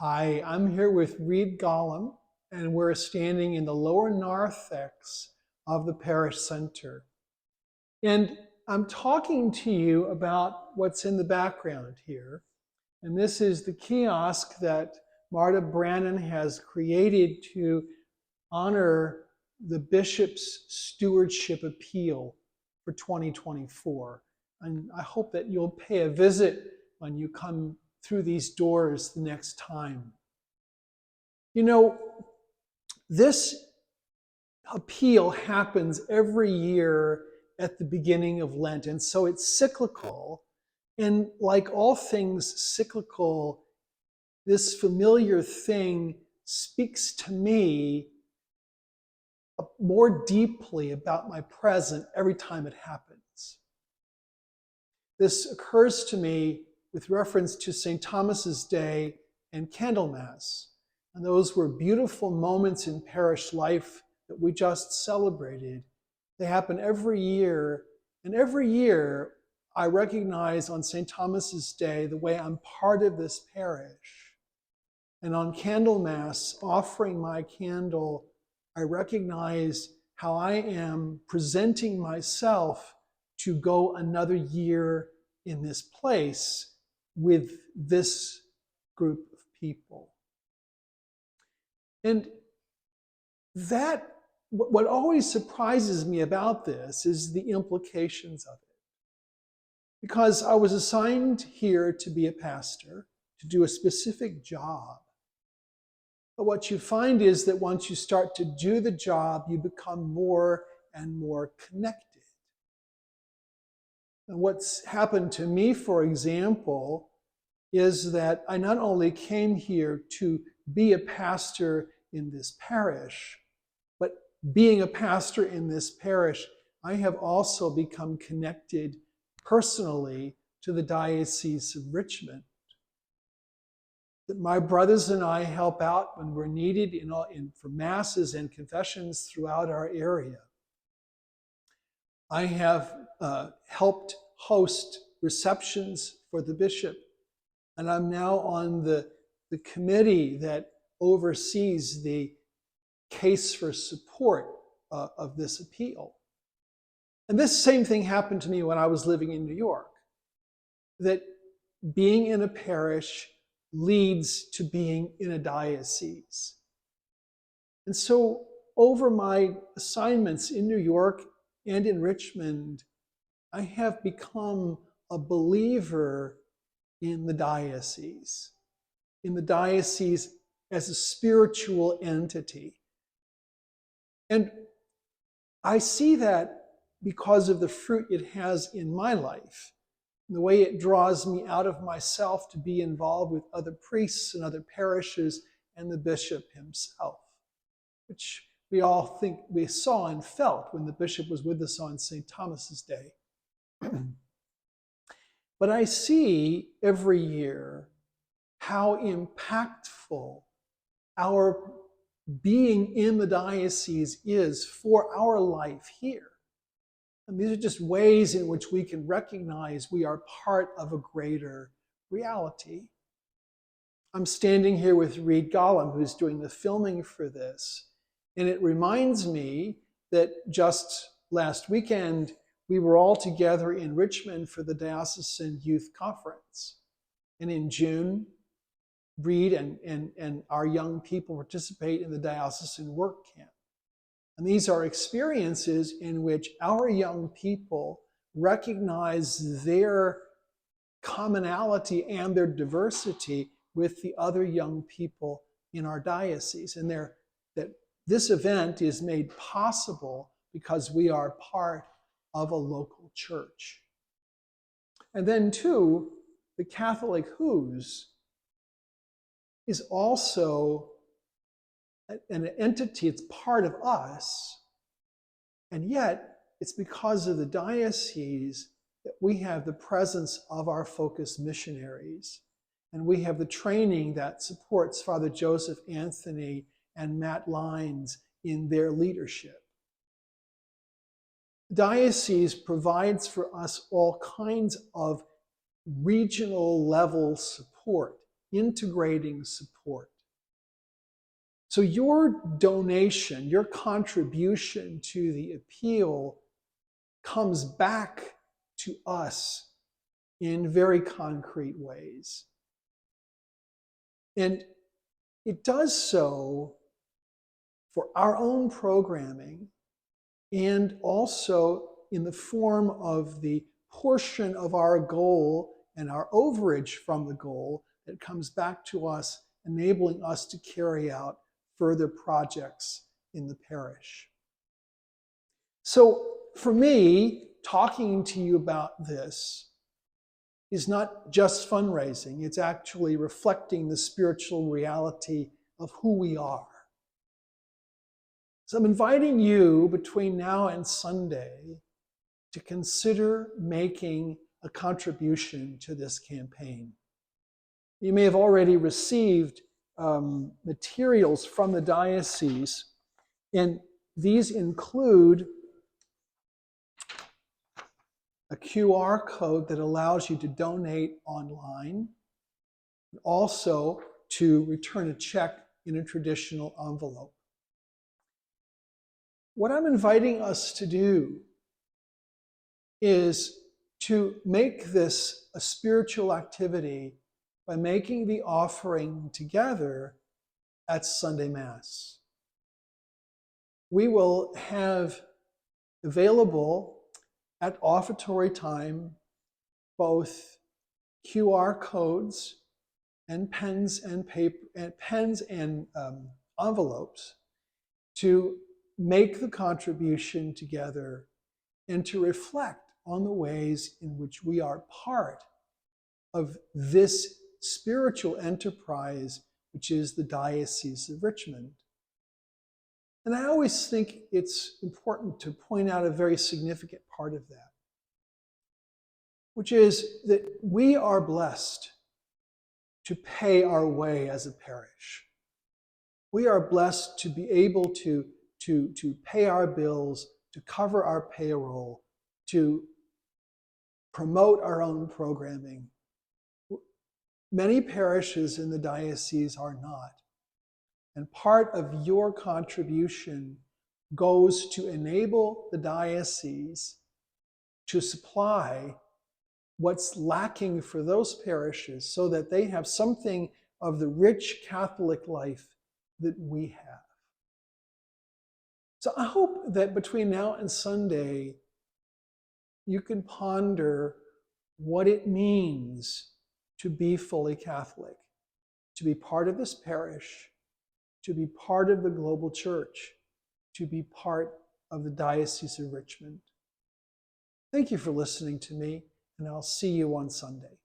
Hi, I'm here with Reed Gollum, and we're standing in the lower narthex of the parish center. And I'm talking to you about what's in the background here. And this is the kiosk that Marta Brannon has created to honor the bishop's stewardship appeal for 2024. And I hope that you'll pay a visit when you come through these doors the next time. You know, this appeal happens every year at the beginning of Lent, and so it's cyclical. And like all things cyclical, this familiar thing speaks to me more deeply about my present every time it happens. This occurs to me with reference to St. Thomas's Day and Candlemas. And those were beautiful moments in parish life that we just celebrated. They happen every year. And every year, I recognize on St. Thomas's Day the way I'm part of this parish. And on Candlemas, offering my candle, I recognize how I am presenting myself to go another year in this place with this group of people. And that, what always surprises me about this is the implications of it. Because I was assigned here to be a pastor, to do a specific job. But what you find is that once you start to do the job, you become more and more connected. And what's happened to me, for example, is that I not only came here to be a pastor in this parish, but being a pastor in this parish, I have also become connected personally to the Diocese of Richmond. That my brothers and I help out when we're needed for masses and confessions throughout our area. I have helped host receptions for the bishop, and I'm now on the committee that oversees the case for support of this appeal. And this same thing happened to me when I was living in New York, that being in a parish leads to being in a diocese. And so over my assignments in New York and in Richmond, I have become a believer in the diocese as a spiritual entity. And I see that because of the fruit it has in my life, and the way it draws me out of myself to be involved with other priests and other parishes and the bishop himself, which we all think we saw and felt when the bishop was with us on St. Thomas's Day. But I see every year how impactful our being in the diocese is for our life here. And these are just ways in which we can recognize we are part of a greater reality. I'm standing here with Reed Gollum, who's doing the filming for this. And it reminds me that just last weekend, we were all together in Richmond for the Diocesan Youth Conference. And in June, Reed and our young people participate in the Diocesan Work Camp. And these are experiences in which our young people recognize their commonality and their diversity with the other young people in our diocese. And that this event is made possible because we are part of a local church. And then too, the Catholic Who's is also an entity, it's part of us, and yet it's because of the diocese that we have the presence of our focus missionaries, and we have the training that supports Father Joseph Anthony and Matt Lines in their leadership. The diocese provides for us all kinds of regional level support integrating support. So your donation, your contribution to the appeal comes back to us in very concrete ways. And it does so for our own programming and also in the form of the portion of our goal and our overage from the goal that comes back to us, enabling us to carry out further projects in the parish. So for me, talking to you about this is not just fundraising, it's actually reflecting the spiritual reality of who we are. So I'm inviting you between now and Sunday to consider making a contribution to this campaign. You may have already received materials from the diocese, and these include a QR code that allows you to donate online, and also to return a check in a traditional envelope. What I'm inviting us to do is to make this a spiritual activity by making the offering together at Sunday Mass. We will have available at offertory time both QR codes and pens and paper and pens and envelopes to make the contribution together and to reflect on the ways in which we are part of this spiritual enterprise, which is the Diocese of Richmond. And I always think it's important to point out a very significant part of that, which is that we are blessed to pay our way as a parish. We are blessed to be able to pay our bills, to cover our payroll, to promote our own programming. Many parishes in the diocese are not. And part of your contribution goes to enable the diocese to supply what's lacking for those parishes so that they have something of the rich Catholic life that we have. So I hope that between now and Sunday, you can ponder what it means to be fully Catholic, to be part of this parish, to be part of the global church, to be part of the Diocese of Richmond. Thank you for listening to me, and I'll see you on Sunday.